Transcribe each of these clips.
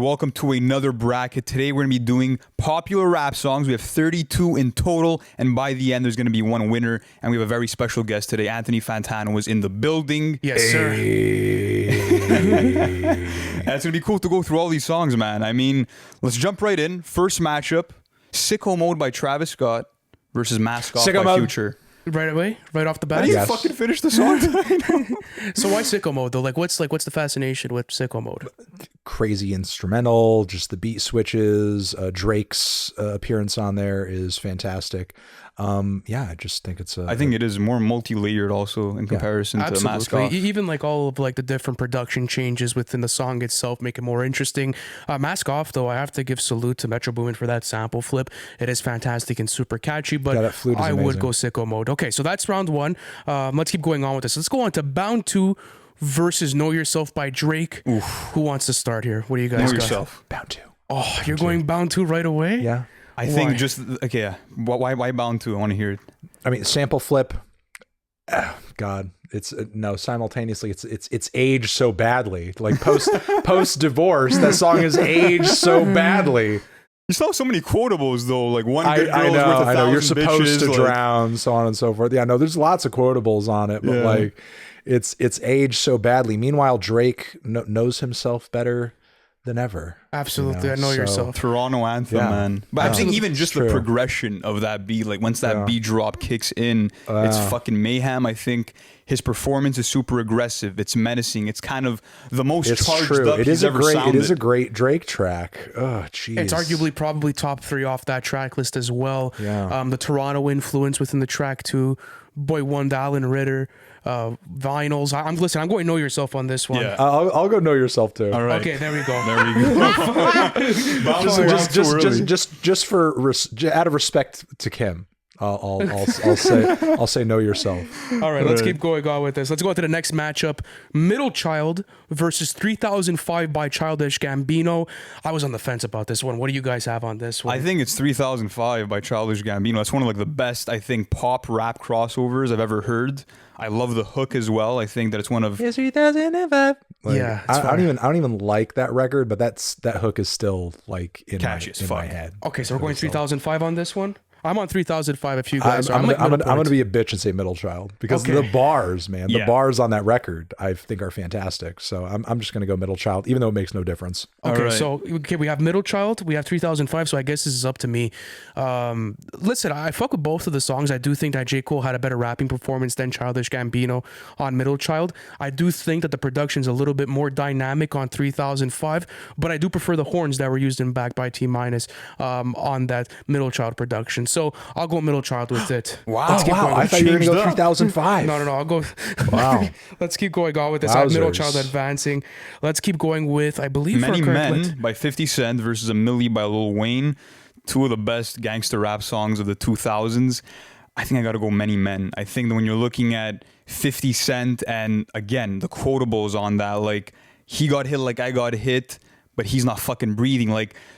Welcome to another bracket. Today we're going to be doing popular rap songs. We have 32 in total, and by the end there's going to be one winner. And we have a very special guest today. Anthony Fantano was in the building. Yes, sir. And it's going to be cool to go through all these songs, man. I mean, let's jump right in. First matchup, Sicko Mode by Travis Scott versus Mask Off Sicko by Mode. Future. Right away, right off the How bat. do you fucking finish the song? So why Sicko Mode though? What's the fascination with Sicko Mode? Crazy instrumental, just the beat switches. Drake's appearance on there is fantastic. I just think it's I think it is more multi-layered also in comparison to Mask Off. Even all of the different production changes within the song itself make it more interesting. Mask Off though, I have to give salute to Metro Boomin for that sample flip. It is fantastic and super catchy, but that flute is I would amazing. go Sicko Mode. Okay, so that's round one. Let's keep going on with this. Let's go on to Bound 2 versus Know Yourself by Drake. Oof. Who wants to start here? What do you guys Know got? Yourself. Bound to. Oh, you're going Bound 2 right away? Yeah. I think just, okay, yeah. Why Bound 2? I want to hear it. I mean, sample flip. God, it's no. Simultaneously, it's aged so badly. Like post divorce, that song is aged so badly. You still have so many quotables though. Like one good girl's I worth a know. You're thousand supposed bitches, to like, drown, so on and so forth. Yeah, no, there's lots of quotables on it, but it's aged so badly. Meanwhile, Drake knows himself better than ever. Absolutely, I know yourself. Toronto anthem, man. But I think even just the progression of that beat, like once that beat drop kicks in, it's fucking mayhem. I think his performance is super aggressive. It's menacing. It's kind of the most charged up he's ever sounded. It is a great Drake track. Oh, jeez. It's arguably probably top 3 off that track list as well. Yeah. The Toronto influence within the track too. Boy, One Allen Ritter, vinyls. I'm going Know Yourself on this one. Yeah. I'll go Know Yourself too. All right. Okay, there we go. There we go. just for out of respect to Kim, I'll say Know Yourself. All right, let's keep going on with this. Let's go on to the next matchup. Middle Child versus 3005 by Childish Gambino. I was on the fence about this one. What do you guys have on this one? I think it's 3005 by Childish Gambino. It's one of the best, I think, pop rap crossovers I've ever heard. I love the hook as well. I think that it's one of 3005. Yeah, I don't even like that record, but that hook is still in catchy as my fuck. head. Okay, so we're going 3005 on this one. I'm on 3005 if you guys are. I'm going to be a bitch and say Middle Child because the bars, man, the bars on that record I think are fantastic. So I'm just going to go Middle Child, even though it makes no difference. Okay, right. so we have Middle Child, we have 3005, so I guess this is up to me. Listen, I fuck with both of the songs. I do think that J. Cole had a better rapping performance than Childish Gambino on Middle Child. I do think that the production's a little bit more dynamic on 3005, but I do prefer the horns that were used in Back by T- on that Middle Child production. So I'll go Middle Child with it. Wow. I thought you were going to go 3005. No, I'll go. Wow. Let's keep going on with this. I have Middle Child Wowzers. advancing. Let's keep going with, I believe, Many for a correct Men by 50 Cent versus A Milli by Lil Wayne. Two of the best gangster rap songs of the 2000s. I think I got to go Many Men. I think that when you're looking at 50 Cent and, again, the quotables on that, he got hit like I got hit, but he's not fucking breathing.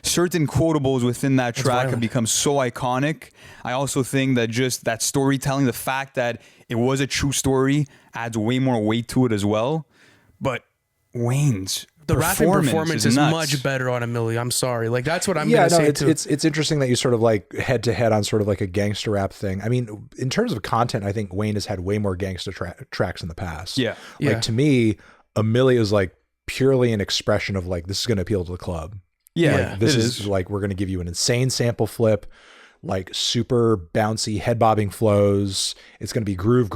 Certain quotables within that track have become so iconic. I also think that just that storytelling, the fact that it was a true story, adds way more weight to it as well. But Wayne's rapping performance is nuts. much better on A Milli. I'm sorry. That's what I'm going to say too. It's interesting that you sort of head to head on sort of a gangster rap thing. I mean, in terms of content, I think Wayne has had way more gangster tracks in the past. Yeah. To me, A Milli is purely an expression of this is going to appeal to the club. Yeah. This is we're going to give you an insane sample flip, super bouncy head bobbing flows. It's going to be groove.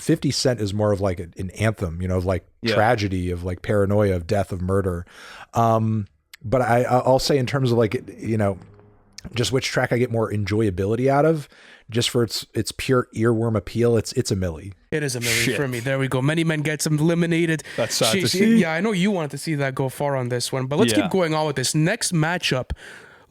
50 Cent is more of an anthem, of tragedy, of paranoia, of death, of murder. But I'll say in terms of just which track I get more enjoyability out of, just for its pure earworm appeal, it's A Milli. It is A Milli for me. There we go. Many Men gets eliminated. That's sad to see. Yeah, I know you wanted to see that go far on this one, but let's keep going on with this next matchup.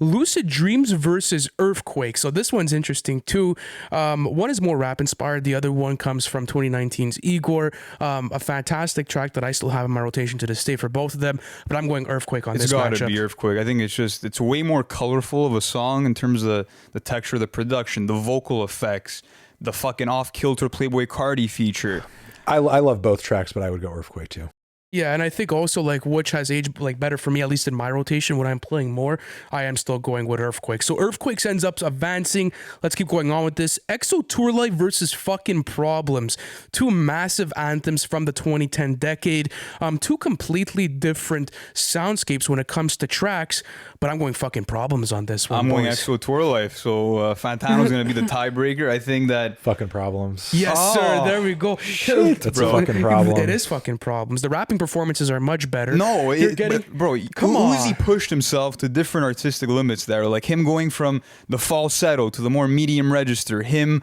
Lucid Dreams versus Earthquake. So this one's interesting too. One is more rap inspired. The other one comes from 2019's Igor. A fantastic track that I still have in my rotation to this day for both of them. But I'm going Earthquake on this matchup. It's got to be Earthquake. I think it's way more colorful of a song in terms of the texture, the production, the vocal effects, the fucking off-kilter Playboy Cardi feature. I love both tracks, but I would go Earthquake too. Yeah, and I think also like which has aged like better for me, at least in my rotation when I'm playing more, I am still going with Earthquake. So Earthquakes ends up advancing. Let's keep going on with this. EXO Tour Life versus fucking Problems. Two massive anthems from the 2010 decade. Two completely different soundscapes when it comes to tracks, but I'm going fucking Problems on this one. I'm going boys. EXO Tour Life, so Fantano's going to be the tiebreaker. I think that Fucking Problems. Yes, sir. Oh, There we go. That's a fucking problem. It is fucking Problems. The rapping performances are much better. No, You're getting, bro, come Uzi on. pushed himself to different artistic limits there, like him going from the falsetto to the more medium register, him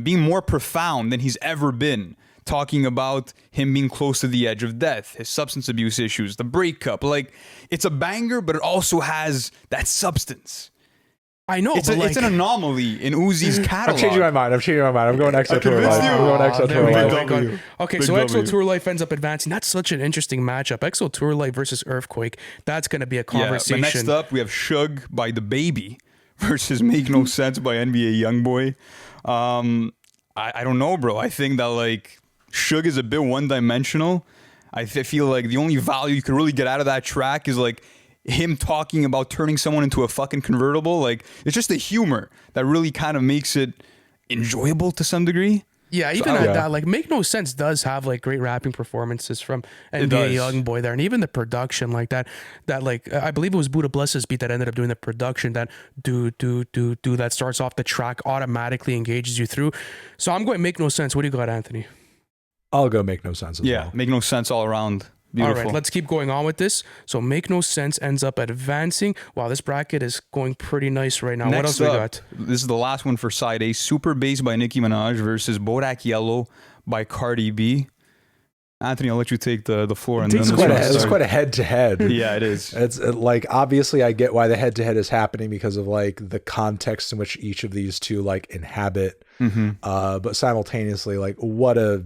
being more profound than he's ever been, talking about him being close to the edge of death, his substance abuse issues, the breakup. Like, it's a banger, but it also has that substance. I know, It's, but it's an anomaly in Uzi's catalog. I'm changing my mind. I'm going EXO Tour convinced Life. you. I'm going EXO there Tour we go, Life. there we go. W. Okay, Big so EXO W. Tour Life ends up advancing. That's such an interesting matchup. EXO Tour Life versus Earthquake. That's going to be a Yeah, conversation. but next up, we have Shug by The Baby versus Make No Sense by NBA Youngboy. I don't know, bro. I think that, like, Shug is a bit one-dimensional. I feel like the only value you can really get out of that track is, like, him talking about turning someone into a fucking convertible. Like, it's just the humor that really kind of makes it enjoyable to some degree. Yeah, even at that, like, Make No Sense does have like great rapping performances from NBA does. Youngboy there, and even the production, like that like I believe it was Buddha Bless's beat that ended up doing the production. That do that starts off the track, automatically engages you through. So I'm going Make No Sense. What do you got, Anthony? I'll go Make No Sense as Yeah, well. Make No Sense all around. Beautiful. All right, let's keep going on with this. So Make No Sense ends up advancing. Wow, this bracket is going pretty nice right now. What else we got? This is the last one for side A. Super Bass by Nicki Minaj versus Bodak Yellow by Cardi B. Anthony, I'll let you take the floor. And It's quite a head-to-head. Yeah, it is. It's like, obviously I get why the head-to-head is happening because of like the context in which each of these two like inhabit. But simultaneously, like, what a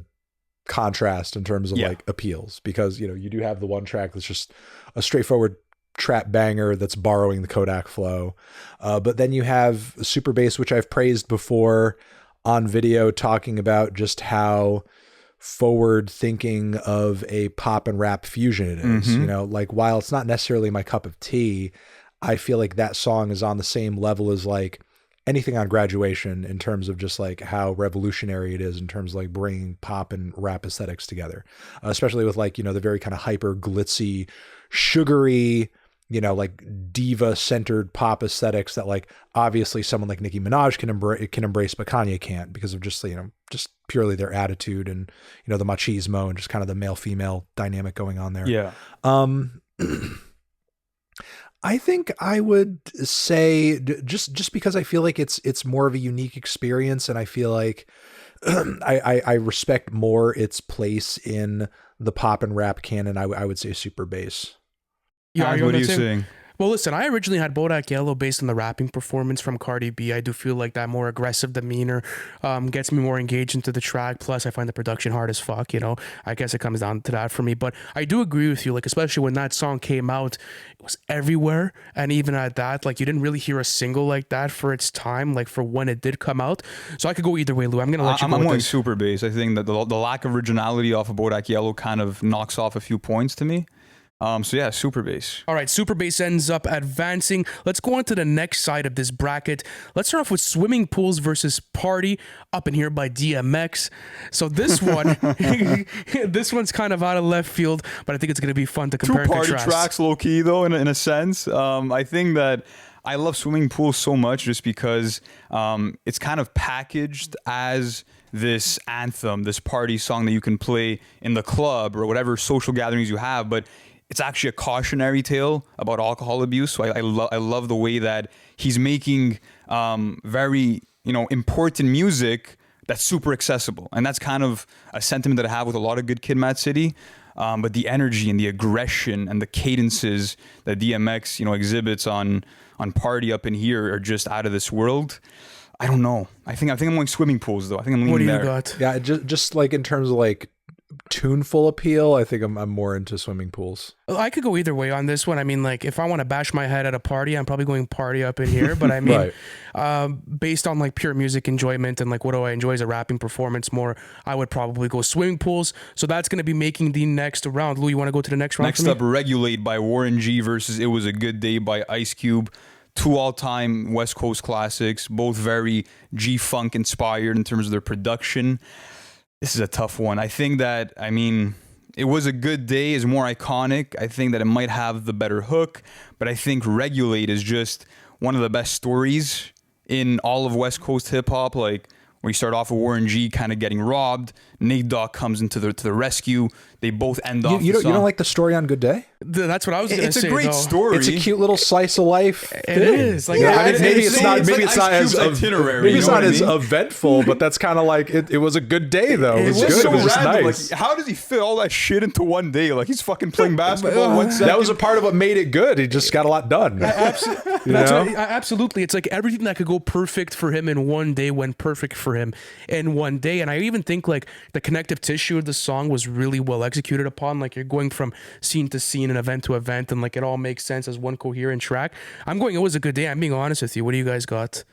contrast in terms of like appeals, because you do have the one track that's just a straightforward trap banger that's borrowing the Kodak flow, but then you have Super Bass, which I've praised before on video, talking about just how forward thinking of a pop and rap fusion it is. Like, while it's not necessarily my cup of tea, I feel like that song is on the same level as like anything on Graduation in terms of just like how revolutionary it is in terms of like bringing pop and rap aesthetics together, especially with like, the very kind of hyper glitzy, sugary, like diva centered pop aesthetics that like obviously someone like Nicki Minaj can embrace, but Kanye can't because of just, just purely their attitude and, the machismo and just kind of the male female dynamic going on there. Yeah. I think I would say just because I feel like it's more of a unique experience, and I feel like I respect more its place in the pop and rap canon. I would say Super Bass. Yeah, what are you saying? Well, listen, I originally had Bodak Yellow based on the rapping performance from Cardi B. I do feel like that more aggressive demeanor gets me more engaged into the track. Plus, I find the production hard as fuck, I guess it comes down to that for me. But I do agree with you, like, especially when that song came out, it was everywhere. And even at that, like, you didn't really hear a single like that for its time, like, for when it did come out. So I could go either way, Lou. I'm going to let you go I'm with going this. Super Bass. I think that the lack of originality off of Bodak Yellow kind of knocks off a few points to me. So yeah, Super Bass. All right, Super Bass ends up advancing. Let's go on to the next side of this bracket. Let's start off with Swimming Pools versus Party, Up in Here by DMX. So this one, this one's kind of out of left field, but I think it's going to be fun to compare Two and party contrast. tracks, low key though, in a sense. I think that I love Swimming Pools so much just because it's kind of packaged as this anthem, this party song that you can play in the club or whatever social gatherings you have, but it's actually a cautionary tale about alcohol abuse. So I love the way that he's making very important music that's super accessible, and that's kind of a sentiment that I have with a lot of good Kid, Mad City. But the energy and the aggression and the cadences that DMX exhibits on Party Up in Here are just out of this world. I don't know. I think I'm going Swimming Pools though. I think I'm leaning there. What do you got? Yeah, just like in terms of like tuneful appeal, I think I'm more into swimming pools. I could go either way on this one. I mean, like, if I want to bash my head at a party, I'm probably going party up in here. But I mean, based on like pure music enjoyment and like what do I enjoy as a rapping performance more, I would probably go swimming pools. So that's going to be making the next round. Lou, you want to go to the next round? Next up, Regulate by Warren G versus It Was a Good Day by Ice Cube. Two all-time West Coast classics, both very G-Funk inspired in terms of their production. This is a tough one. I think that, I mean, It Was a Good Day is more iconic. I think that it might have the better hook, but I think Regulate is just one of the best stories in all of West Coast hip-hop. Like, where you start off with Warren G kind of getting robbed. Nate Dogg comes into the rescue. They both end off You don't like the story on Good Day? That's what I was going to say. It's a great story. It's a cute little slice of life. It is. Like, maybe it's not as itinerary, eventful, but that's kind of like it was a good day though. It was good. So it was just random. nice. Like, how does he fit all that shit into one day? Like, he's fucking playing basketball one second. That was a part of what made it good. He just got a lot done. Absolutely. It's like everything that could go perfect for him in one day went perfect for him in one day. And I even think like the connective tissue of the song was really well executed upon. Like, you're going from scene to scene and event to event, and like it all makes sense as one coherent track. I'm going, It Was a Good Day. I'm being honest with you. What do you guys got?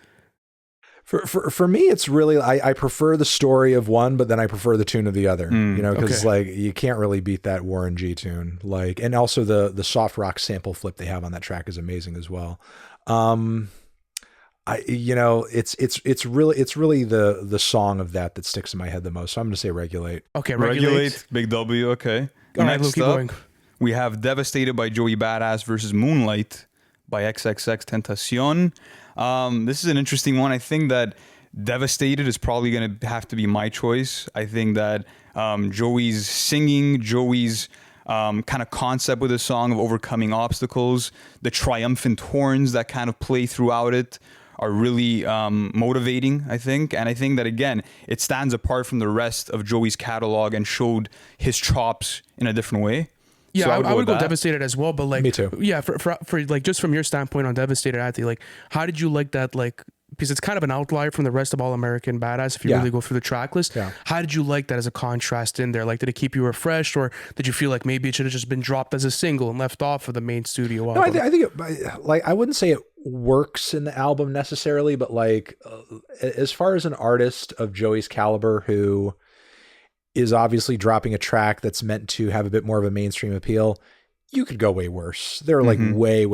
For me, it's really I prefer the story of one, but then I prefer the tune of the other. Because like you can't really beat that Warren G tune. Like, and also the soft rock sample flip they have on that track is amazing as well. It's really the song of that sticks in my head the most. So I'm going to say Regulate. Okay, Regulate. Big W. Okay. All right, Luke, keep going. We have Devastated by Joey Badass versus Moonlight by XXX Tentacion. This is an interesting one. I think that Devastated is probably going to have to be my choice. I think that Joey's singing, Joey's kind of concept with the song of overcoming obstacles, the triumphant horns that kind of play throughout it are really motivating, I think. And I think that, again, it stands apart from the rest of Joey's catalog and showed his chops in a different way. Yeah, So I would go Devastated as well, but like, Me too. Yeah, for like, just from your standpoint on Devastated, Anthony, like, how did you like that? Like, because it's kind of an outlier from the rest of All American Badass if you really go through the track list. Yeah. How did you like that as a contrast in there? Like, did it keep you refreshed, or did you feel like maybe it should have just been dropped as a single and left off of the main studio album? No, I think it, like, I wouldn't say it works in the album necessarily, but like as far as an artist of Joey's caliber who is obviously dropping a track that's meant to have a bit more of a mainstream appeal, you could go way worse. There are like way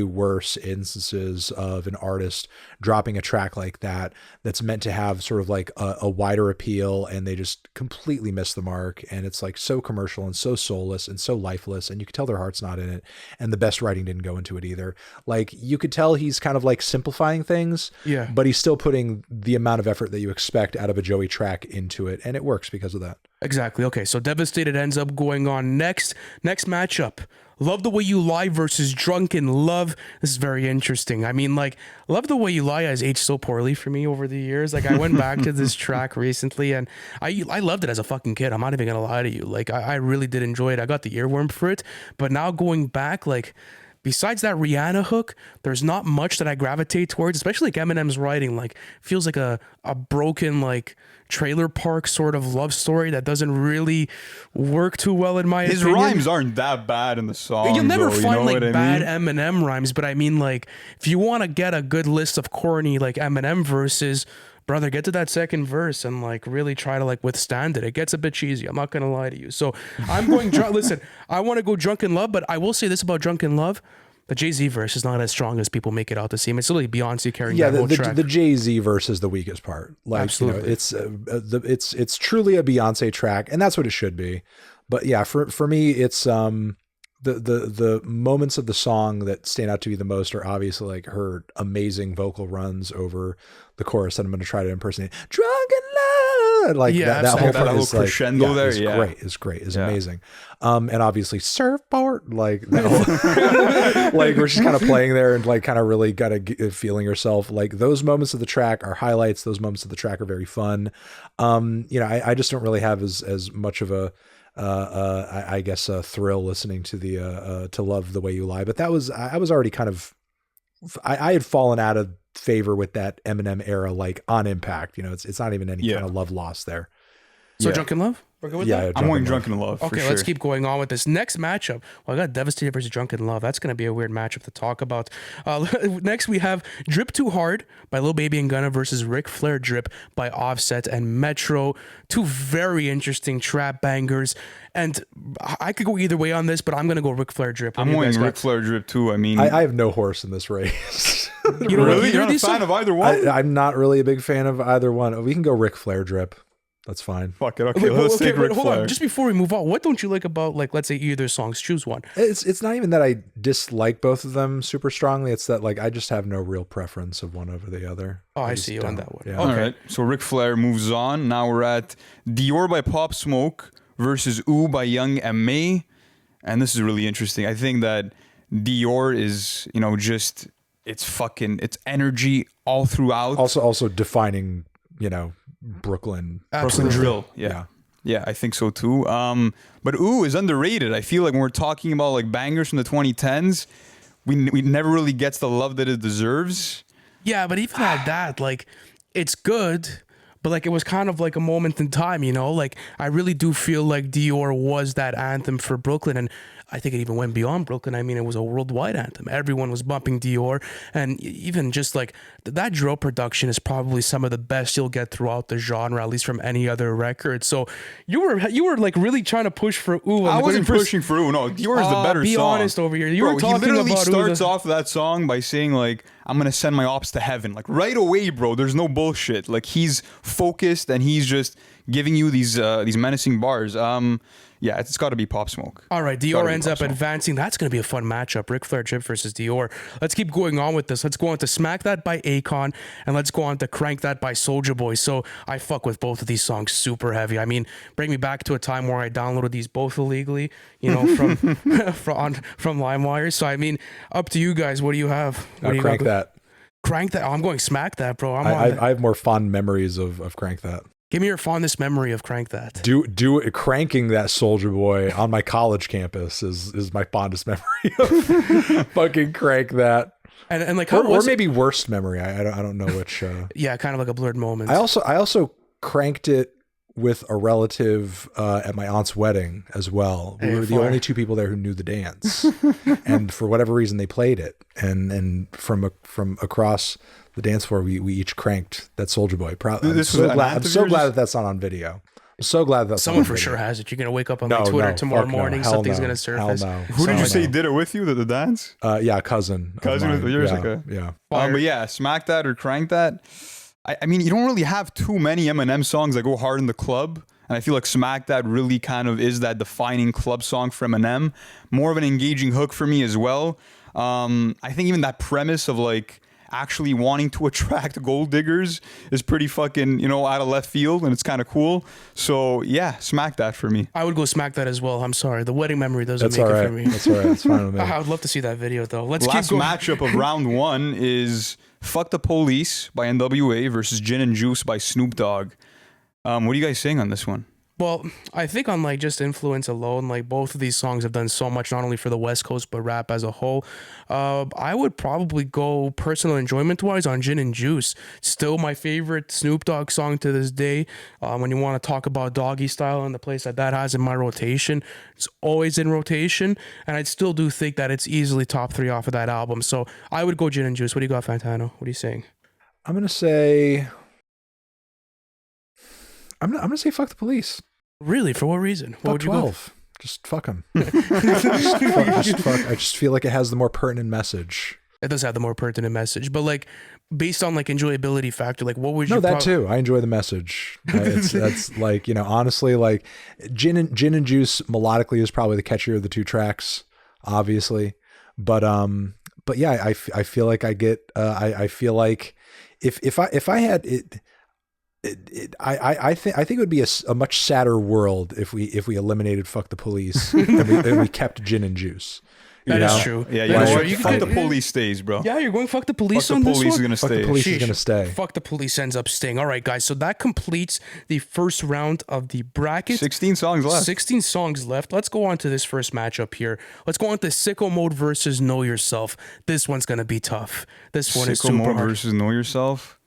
worse instances of an artist dropping a track like that that's meant to have sort of like a wider appeal, and they just completely miss the mark. And it's like so commercial and so soulless and so lifeless, and you could tell their heart's not in it. And the best writing didn't go into it either. Like, you could tell he's kind of like simplifying things, but he's still putting the amount of effort that you expect out of a Joey track into it, and it works because of that. Exactly. Okay, so Devastated ends up going on next matchup. Love the Way You Lie versus Drunken Love. This is very interesting. I mean, like, Love the Way You Lie has aged so poorly for me over the years. Like, I went back to this track recently, and I loved it as a fucking kid. I'm not even gonna lie to you. Like, I really did enjoy it. I got the earworm for it. But now going back, like, besides that Rihanna hook, there's not much that I gravitate towards, especially like Eminem's writing. Like, feels like a broken, like, trailer park sort of love story that doesn't really work too well in my opinion. His rhymes aren't that bad in the song. You'll never though, find like bad mean? Eminem rhymes, but I mean, like, if you want to get a good list of corny like Eminem verses, brother, get to that second verse and like really try to like withstand it. It gets a bit cheesy. I'm not gonna lie to you. So I'm going. Listen, I want to go Drunken Love, but I will say this about Drunken Love. The Jay-Z verse is not as strong as people make it out to seem. It's literally Beyonce carrying that whole track. The Jay-Z verse is the weakest part. Like, absolutely. It's truly a Beyonce track, and that's what it should be. But yeah, for me, it's the moments of the song that stand out to me the most are obviously like her amazing vocal runs over the chorus that I'm going to try to impersonate. Drunken Love, like that whole part is like, crescendo there. It's great. It's amazing. And obviously Surfboard, like that whole, like where she's kind of playing there and like kind of really got a feeling herself. Like, those moments of the track are highlights. Those moments of the track are very fun. I just don't really have as much of a I guess a thrill listening to the to Love the Way You Lie, but I was already kind of I had fallen out of favor with that Eminem era, like on Impact. It's not even any kind of love lost there. So Yeah. Drunken Love? We're good with Yeah, that? I'm going Drunken Drunken Love. Okay, for let's sure. keep going on with this next matchup. Well, I got Devastated versus Drunken Love. That's going to be a weird matchup to talk about. Next, we have Drip Too Hard by Lil Baby and Gunna versus Ric Flair Drip by Offset and Metro. Two very interesting trap bangers. And I could go either way on this, but I'm going to go Ric Flair Drip. What I'm do you guys going got? Ric Flair Drip too. I mean, I have no horse in this race. You know what? really? Either You're of not a these fan songs- of either one? I'm not really a big fan of either one. We can go Ric Flair Drip. That's fine. Fuck it. Okay, let's take Ric hold Flair. on. Just before we move on, what don't you like about, like, let's say either songs? Choose one. It's not even that I dislike both of them super strongly. It's that like I just have no real preference of one over the other. Oh, I just see you on don't. that one. Yeah. Okay. All right. So Ric Flair moves on. Now we're at Dior by Pop Smoke versus Ooh by Young M.A. And this is really interesting. I think that Dior is, just it's energy all throughout. Also defining, Brooklyn. Brooklyn Absolutely. drill. Yeah. Yeah, I think so too. But Ooh is underrated. I feel like when we're talking about like bangers from the 2010s, we never really gets the love that it deserves. Yeah, but even at that, like, it's good, but like it was kind of like a moment in time, Like, I really do feel like Dior was that anthem for Brooklyn, and I think it even went beyond Brooklyn. I mean, it was a worldwide anthem. Everyone was bumping Dior, and even just like that drill production is probably some of the best you'll get throughout the genre, at least from any other record. So you were like really trying to push for Ooh. I wasn't pushing for Ooh. No, Dior is the better be song. honest over here. You Bro, were talking he literally about starts Ooh. off that song by saying like, "I'm gonna send my ops to heaven." Like right away, bro. There's no bullshit. Like he's focused and he's just giving you these menacing bars. Yeah, it's got to be Pop Smoke. All right, Gotta Dior be ends Pop up Smoke. advancing. That's going to be a fun matchup. Ric Flair Drip versus Dior. Let's keep going on with this. Let's go on to Smack That by Akon, and let's go on to Crank That by Soulja Boy. So I fuck with both of these songs super heavy. I mean, bring me back to a time where I downloaded these both illegally, from from LimeWire. So I mean, up to you guys. What do you have? What do you Crank got? That. Crank That. Oh, I'm going Smack That, bro. I have more fond memories of Crank That. Give me your fondest memory of Crank That. Cranking that Soldier Boy on my college campus is my fondest memory of fucking Crank That. And like how Or was it? maybe worst memory. I don't know which. Yeah, kind of like a blurred moment. I also cranked it with a relative at my aunt's wedding as well. We Hey, were the fire. only two people there who knew the dance, and for whatever reason they played it. And from across the dance floor, we each cranked that Soldier Boy. I'm This was so an glad. aunt I'm of so yours? glad that that's not on video. I'm so glad that's Someone not for on sure video. has it. You're gonna wake up on No, my Twitter no, tomorrow fuck no. morning. Hell Something's no. gonna surface. Hell no. Who did you Sorry. say did it with you? The dance? Yeah, cousin. of Cousin mine. with yours? Yeah, Okay. yeah. But yeah, Smack That or Crank That. I mean, you don't really have too many Eminem songs that go hard in the club. And I feel like Smack That really kind of is that defining club song for Eminem. More of an engaging hook for me as well. I think even that premise of like actually wanting to attract gold diggers is pretty fucking, out of left field, and it's kind of cool. So yeah, Smack That for me. I would go Smack That as well. I'm sorry, the wedding memory doesn't That's make all it right. for me. That's all right. It's fine with me. I would love to see that video though. Let's Last keep going. matchup of round one is Fuck the Police by NWA versus Gin and Juice by Snoop Dogg. What are you guys saying on this one? Well, I think on like just influence alone, like both of these songs have done so much, not only for the West Coast but rap as a whole. I would probably go personal enjoyment wise on Gin and Juice. Still my favorite Snoop Dogg song to this day. When you want to talk about Doggy Style and the place that has in my rotation, it's always in rotation, and I still do think that it's easily top 3 off of that album. So I would go Gin and Juice. What do you got, Fantano? What are you saying? I'm gonna say. I'm gonna say fuck the police. Really? For what reason? What Fuck would you 12. Just fuck them. I just feel like it has the more pertinent message. It does have the more pertinent message, but like based on like enjoyability factor, like what would you? No, that too. I enjoy the message. That's like, honestly, like Gin and Juice melodically is probably the catchier of the two tracks, obviously. But yeah, I feel like I get. I feel like if I had it. I think it would be a much sadder world if we eliminated fuck the police and we kept Gin and Juice. That is true. Yeah, That is know true. what? You Fuck could- the police stays, bro. Yeah, you're going fuck the police Fuck on the this police one. is gonna Fuck the stay. police is Sheesh. gonna stay. Fuck the police ends up staying. All right, guys. So that completes the first round of the bracket. 16 songs left. 16 songs left. Let's go on to this first matchup here. Let's go on to Sicko Mode versus Know Yourself. This one's gonna be tough. This one is Sicko super Mode hard. versus Know Yourself.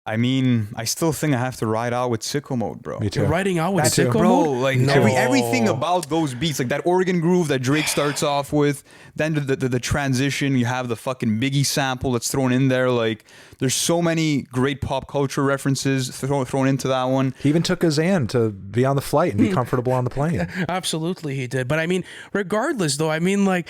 I mean, I still think I have to ride out with Sicko Mode, bro. Me too. You're writing out with Sicko Bro, Mode? like No. everything about those beats, like that organ groove that Drake starts off with, then the transition, you have the fucking Biggie sample that's thrown in there. Like, there's so many great pop culture references thrown into that one. He even took his hand to be on the flight and be comfortable on the plane. Absolutely, he did. But I mean, regardless, though, I mean, like,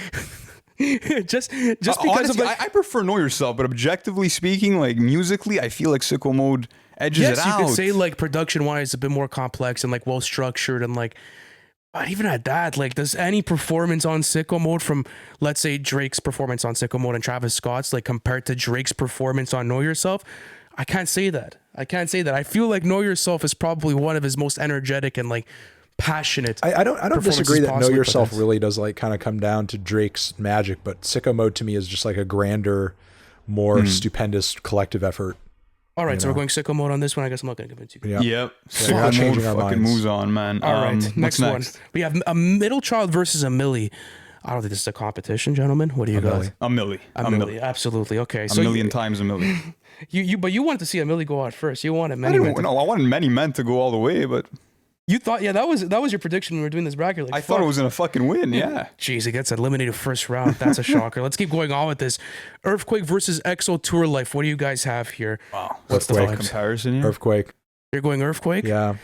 just because Honestly, of like, I prefer Know Yourself, but objectively speaking, like musically, I feel like Sicko Mode edges yes, it you out. could say like production wise, it's a bit more complex and like well structured and like. But even at that, like, does any performance on Sicko Mode from, let's say, Drake's performance on Sicko Mode and Travis Scott's, like, compared to Drake's performance on Know Yourself? I can't say that. I feel like Know Yourself is probably one of his most energetic and like passionate. I don't disagree that Know possibly Yourself put this. really does like kind of come down to Drake's magic, but Sicko Mode to me is just like a grander, more stupendous collective effort. All right, so we're going Sicko Mode on this one. I guess I'm not going to convince you. Yeah. Yep. we're not changing our fucking minds. moves on, man. All right, What's next one. We have a middle child versus a Millie. I don't think this is a competition, gentlemen. What do you got? Millie. A Millie. A Millie, absolutely. Okay, A so million times a million. but you wanted to see a Millie go out first. You wanted I many. didn't know. I wanted many men to go all the way, but You thought, yeah, that was your prediction when we were doing this bracket. Like, I thought it was gonna fucking win. Yeah. Jeez, he gets eliminated first round. That's a shocker. Let's keep going on with this. Earthquake versus EXO Tour Life. What do you guys have here? Wow. What's the Earthquake. vibes? Comparison here. Earthquake. You're going Earthquake? Yeah.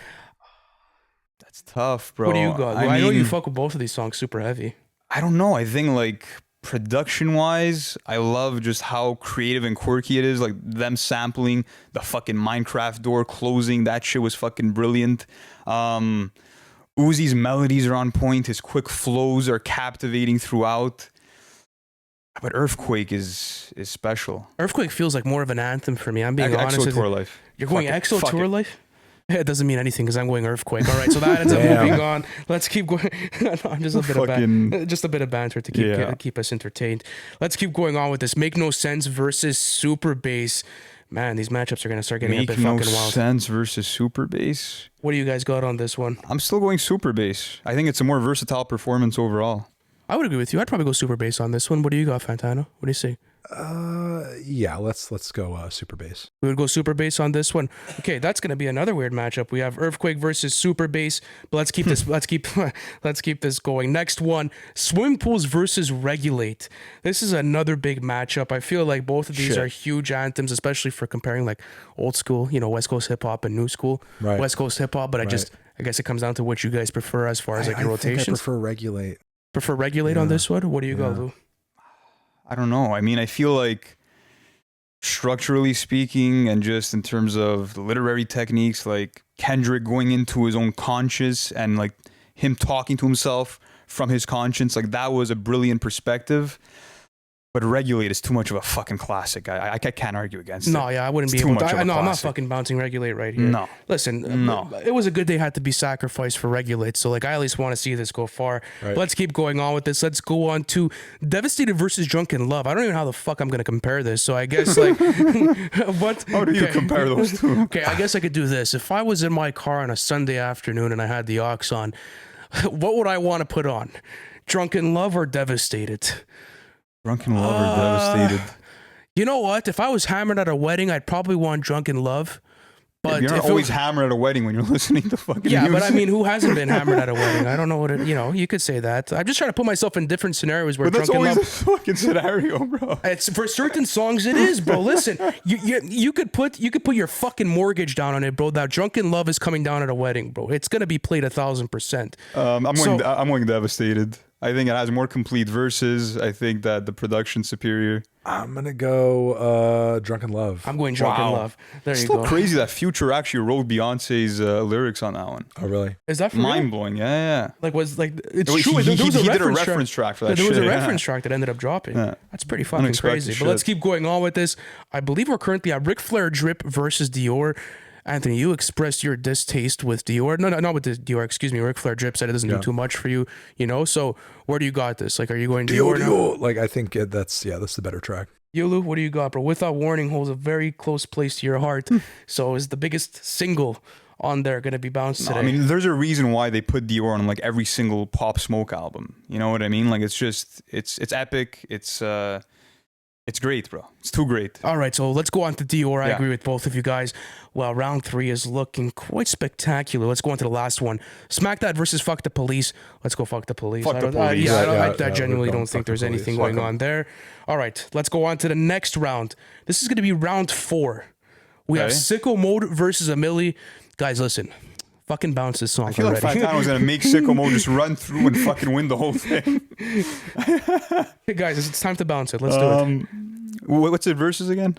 That's tough, bro. What do you got? I know you mean, fuck with both of these songs super heavy. I don't know. I think like production wise, I love just how creative and quirky it is. Like them sampling the fucking Minecraft door closing. That shit was fucking brilliant. Uzi's melodies are on point. His quick flows are captivating throughout. But Earthquake is special. Earthquake feels like more of an anthem for me. I'm being honest EXO with Tour you. Life. You're going Fuck it. EXO Fuck Tour it. Life? It doesn't mean anything because I'm going Earthquake. All right, so that ends up Damn. moving on. Let's keep going. No, just a bit of banter to keep us entertained. Let's keep going on with this. Make No Sense versus Super Bass. Man, these matchups are gonna start getting a Make bit No fucking wild. Sense versus Super Bass. What do you guys got on this one? I'm still going Super Bass. I think it's a more versatile performance overall. I would agree with you. I'd probably go Super Bass on this one. What do you got, Fantano? What do you say? Yeah, let's go Super Bass. We would go Super Bass on this one. Okay, that's gonna be another weird matchup. We have Earthquake versus Super Bass. But let's keep this. let's keep this going. Next one: Swimming Pools versus Regulate. This is another big matchup. I feel like both of these Shit. are huge anthems, especially for comparing like old school, West Coast hip hop and new school Right. West Coast hip hop. But I guess it comes down to what you guys prefer as far as like your I think I rotations. prefer Regulate. Prefer Regulate on this one. What do you got, Yeah. Lou? I don't know. I mean, I feel like structurally speaking and just in terms of literary techniques, like Kendrick going into his own conscience and like him talking to himself from his conscience, like that was a brilliant perspective. But Regulate is too much of a fucking classic. I can't argue against it. No, yeah, I wouldn't be It's able too to. much of a No, I'm not classic. fucking bouncing Regulate right here. No. Listen, No. it was a good day had to be sacrificed for Regulate. So, like, I at least want to see this go far. Right. Let's keep going on with this. Let's go on to Devastated versus Drunken Love. I don't even know how the fuck I'm going to compare this. So, I guess, like, what? How do you compare those two? Okay, I guess I could do this. If I was in my car on a Sunday afternoon and I had the aux on, what would I want to put on? Drunken Love or Devastated? Drunken Love or Devastated? You know what? If I was hammered at a wedding, I'd probably want Drunken Love. But You're not if it always was- hammered at a wedding when you're listening to fucking yeah, music. but I mean, who hasn't been hammered at a wedding? I don't know what it. You could say that. I'm just trying to put myself in different scenarios where But that's Drunken always Love. a fucking scenario, bro. It's for certain songs. It is, bro. Listen, you could put your fucking mortgage down on it, bro. That Drunken Love is coming down at a wedding, bro. It's gonna be played 1,000%. I'm going Devastated. I think it has more complete verses. I think that the production's superior. I'm gonna go Drunken Love. I'm going Drunken Wow. Love. There It's you still go. crazy that Future actually wrote Beyonce's lyrics on that one. Oh really? Is that for real? Mind blowing. Yeah. Like it's He- true. he- There was he did a reference track. track for that There was shit, a yeah. reference track that ended up dropping. Yeah. That's pretty fucking Unexpected crazy. shit. But let's keep going on with this. I believe we're currently at Ric Flair Drip versus Dior. Anthony, you expressed your distaste with Dior. No, not with the Dior. Excuse me. Ric Flair Drip said it doesn't do too much for you. So where do you got this? Like, are you going Dior? now? Like I think that's the better track. Yulu, what do you got, bro? Without Warning holds a very close place to your heart. So is the biggest single on there going to be bounced today? I mean, there's a reason why they put Dior on like every single Pop Smoke album. You know what I mean? Like it's epic. It's It's great, bro. It's too great. All right, so let's go on to Dior. I Yeah. agree with both of you guys. Well, round 3 is looking quite spectacular. Let's go on to the last one. Smack That versus Fuck the Police. Let's go Fuck the Police. Fuck the Police. I genuinely don't think there's anything going on there. All right, let's go on to the next round. This is going to be round 4. We have Sicko Mode versus a Milli. Guys, listen. Fucking bounce this song I feel already. like Fantano was gonna make Sicko Mode just run through and fucking win the whole thing. Hey guys, it's time to bounce it. Let's do it. What's it versus again?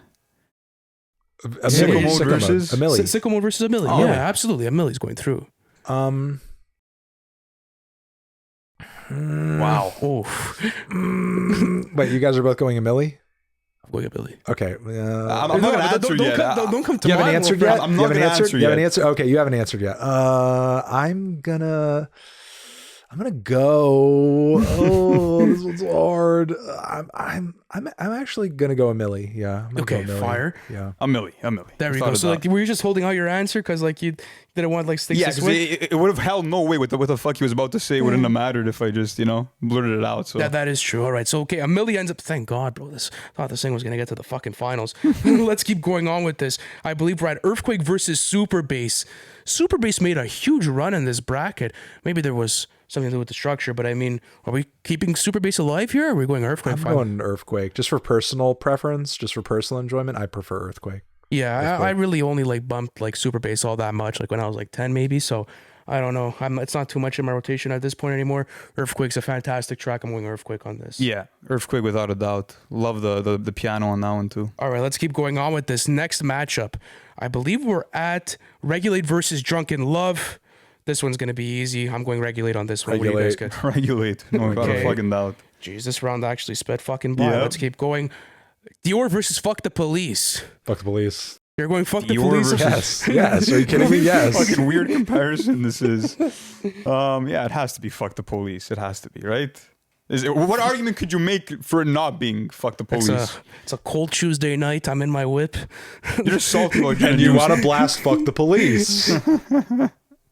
Sicko Mode versus? a Milli. Sicko Mode versus a Milli. Oh. Yeah, absolutely. A Milli's going through. Wow. Oh, Wait, you guys are both going a Milli? going a Milli. Okay. I'm not gonna answer yet. Don't come to You my haven't answered world, yet? I'm You not haven't gonna answered? answer You haven't yet. answered? Okay, you haven't answered yet. I'm gonna go. Oh, this one's hard. I'm actually gonna go a Milli. Yeah. I'm gonna Okay, go a Milli. fire. Yeah. A Milli. There we Without go. a So doubt. like, were you just holding out your answer because like you didn't want like sticks Yeah, to because switch? it would have held no way what the fuck he was about to say. Wouldn't have mattered if I just blurted it out. So That is true. All right. So okay, a Milli ends up. Thank God, bro. Thought this thing was gonna get to the fucking finals. Let's keep going on with this. I believe we're at Earthquake versus Super Bass. Super Bass made a huge run in this bracket. Maybe there was something to do with the structure, but I mean, are we keeping Super Bass alive here? Or are we going Earthquake? I'm going Earthquake. Just for personal preference, just for personal enjoyment, I prefer Earthquake. Yeah, I really only like bumped like Super Bass all that much, like when I was like 10 maybe. So I don't know. It's not too much in my rotation at this point anymore. Earthquake's a fantastic track. I'm going Earthquake on this. yeah, Earthquake without a doubt. Love the piano on that one too. All right, let's keep going on with this next matchup. I believe we're at Regulate versus Drunken Love. This one's going to be easy. I'm going Regulate on this one. What do you guys get? Regulate. No, without a fucking doubt. Jeez, this round actually sped fucking by. Yeah. Let's keep going. Dior versus Fuck the Police. Fuck the police. You're going Fuck the Dior Police? versus- Yes. Yes. Are you kidding me? Yes. Fucking weird comparison this is. Yeah, it has to be fuck the police. It has to be, right? What argument could you make for it not being fuck the police? It's a cold Tuesday night. I'm in my whip. You're just salty about And you want to blast fuck the police.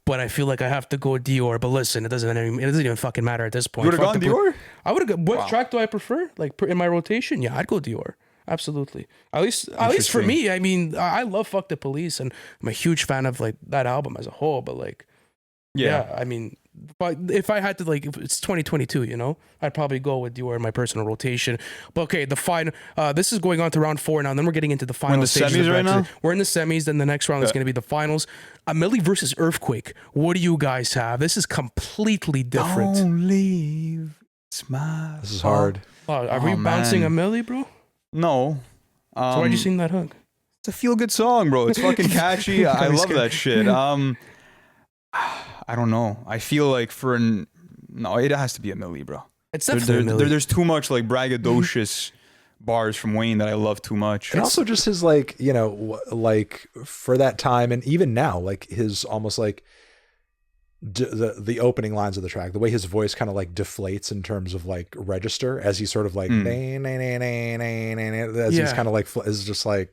But I feel like I have to go Dior. But listen, it doesn't even fucking matter at this point. You would have Fuck gone the Dior? I would have gone. What track do I prefer? Like in my rotation? Yeah, I'd go Dior. Absolutely. At least for Interesting. me. I mean, I love Fuck the Police, and I'm a huge fan of like that album as a whole. But like, yeah, I mean, but if I had to like, if it's 2022, I'd probably go with Dior in my personal rotation. But okay, the final. This is going on to round 4 now, and then we're getting into the final the stages of semis the right bracket. now? We're in the semis. Then the next round is going to be the finals. A Milli versus Earthquake. What do you guys have? This is completely different. Don't leave. It's my This is hard. Are we bouncing a man. Milli, bro? No. So why'd you sing that hook? It's a feel good song, bro. It's fucking catchy. I love that shit. I don't know. I feel like no, it has to be a Milli, bro. It's definitely a Milli. There's too much like braggadocious bars from Wayne that I love too much. And also just his like, like for that time and even now, like his almost like the opening lines of the track, the way his voice kind of like deflates in terms of like register as he sort of like as he's kind of like is just like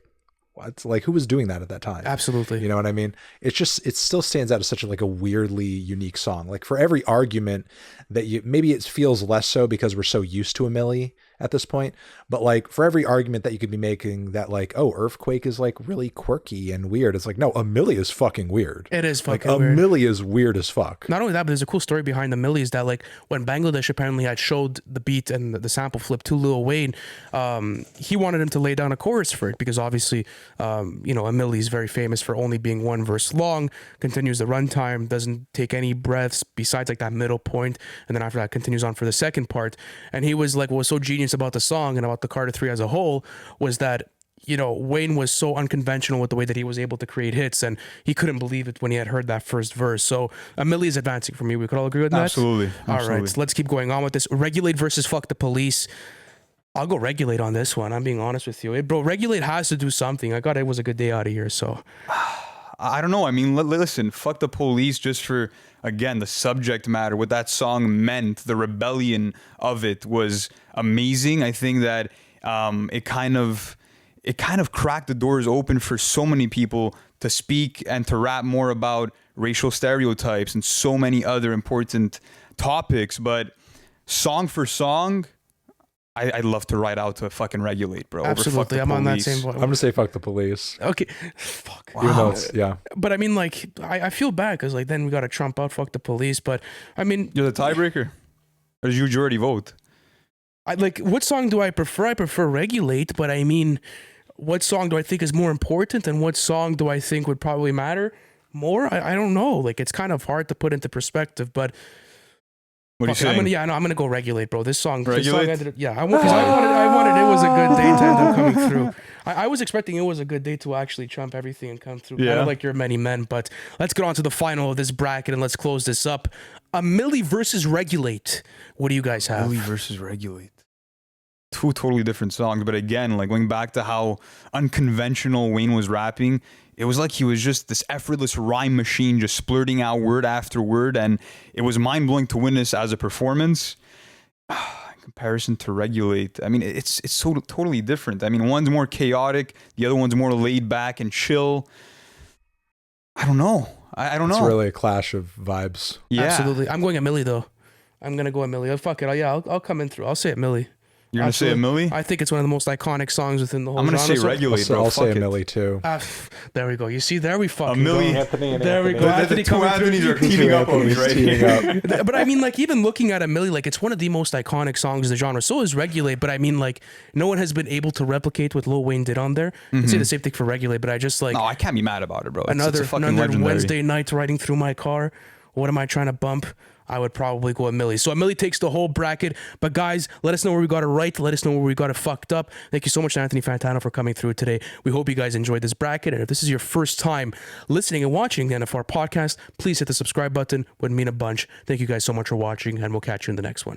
what, like who was doing that at that time? Absolutely. You know what I mean? It still stands out as such like a weirdly unique song. Like for every argument that maybe it feels less so because we're so used to a Milli at this point, but like for every argument that you could be making that like, oh, Earthquake is like really quirky and weird. It's like, no, a Milli is fucking weird. It is fucking like weird. a Milli is weird as fuck. Not only that, but there's a cool story behind the Millis that like when Bangladesh apparently had showed the beat and the sample flip to Lil Wayne, he wanted him to lay down a chorus for it because obviously, a Milli is very famous for only being one verse long, continues the runtime, doesn't take any breaths besides like that middle point, and then after that continues on for the second part. And he was like, what was so genius about the song and about the Carter 3 as a whole was that Wayne was so unconventional with the way that he was able to create hits, and he couldn't believe it when he had heard that first verse. So a Milli is advancing for me. We could all agree with that? Absolutely. All right, so let's keep going on with this. Regulate versus Fuck the Police. I'll go Regulate on this one. I'm being honest with you. Bro, Regulate has to do something. I got It Was a Good Day out of here, so. I don't know. I mean, listen, fuck the police just for, again, the subject matter, what that song meant, the rebellion of it was amazing. I think that it kind of cracked the doors open for so many people to speak and to rap more about racial stereotypes and so many other important topics. But song for song, I'd love to ride out to fucking Regulate, bro. over Fuck Absolutely, the I'm on that Police. same I'm boat. gonna say fuck the police. Okay, fuck. Even though it's But I mean, like, I feel bad because like then we got to trump out fuck the police. But I mean, You're the tiebreaker, or did you majority vote? I like what song do I prefer? I prefer Regulate, but I mean, what song do I think is more important, and what song do I think would probably matter more? I don't know. Like, it's kind of hard to put into perspective, but. What are you Fuck it, saying? I'm gonna go Regulate, bro. This song Regulate? ended up, I wanted it was a good day to end up coming through. I was expecting it was a good day to actually trump everything and come through. Kind Yeah. of like your many men, but let's get on to the final of this bracket and let's close this up. A Millie versus Regulate. What do you guys have? Millie versus Regulate. Two totally different songs, but again, like going back to how unconventional Wayne was rapping, it was like he was just this effortless rhyme machine, just splurting out word after word, and it was mind blowing to witness as a performance. In comparison to Regulate, I mean, it's so totally different. I mean, one's more chaotic, the other one's more laid back and chill. I don't know. I don't know. It's really a clash of vibes. Yeah. Absolutely. I'm going at Millie though. I'm gonna go at Millie. Oh, fuck it. I'll come in through. I'll say it Millie. You're gonna say a Millie? I think it's one of the most iconic songs within the whole I'm gonna genre. say So- Regulate, bro. I'll Fuck say it. a Millie too. There we go. You see, there we fucking A Millie. go. Anthony and There we Anthony. go. Anthony The two coming through. Anthonys are teaming up on me, Anthony's teaming up. But I mean, like, even looking at a Millie, like, it's one of the most iconic songs in the genre. So is Regulate, but I mean, like, no one has been able to replicate what Lil Wayne did on there. I'd say the same thing for Regulate, but I just like No, I can't be mad about it, bro. It's another a fucking another legendary. Wednesday night riding through my car. What am I trying to bump? I would probably go a Millie. So a Millie takes the whole bracket. But guys, let us know where we got it right. Let us know where we got it fucked up. Thank you so much to Anthony Fantano for coming through today. We hope you guys enjoyed this bracket. And if this is your first time listening and watching the NFR podcast, please hit the subscribe button. Would mean a bunch. Thank you guys so much for watching, and we'll catch you in the next one.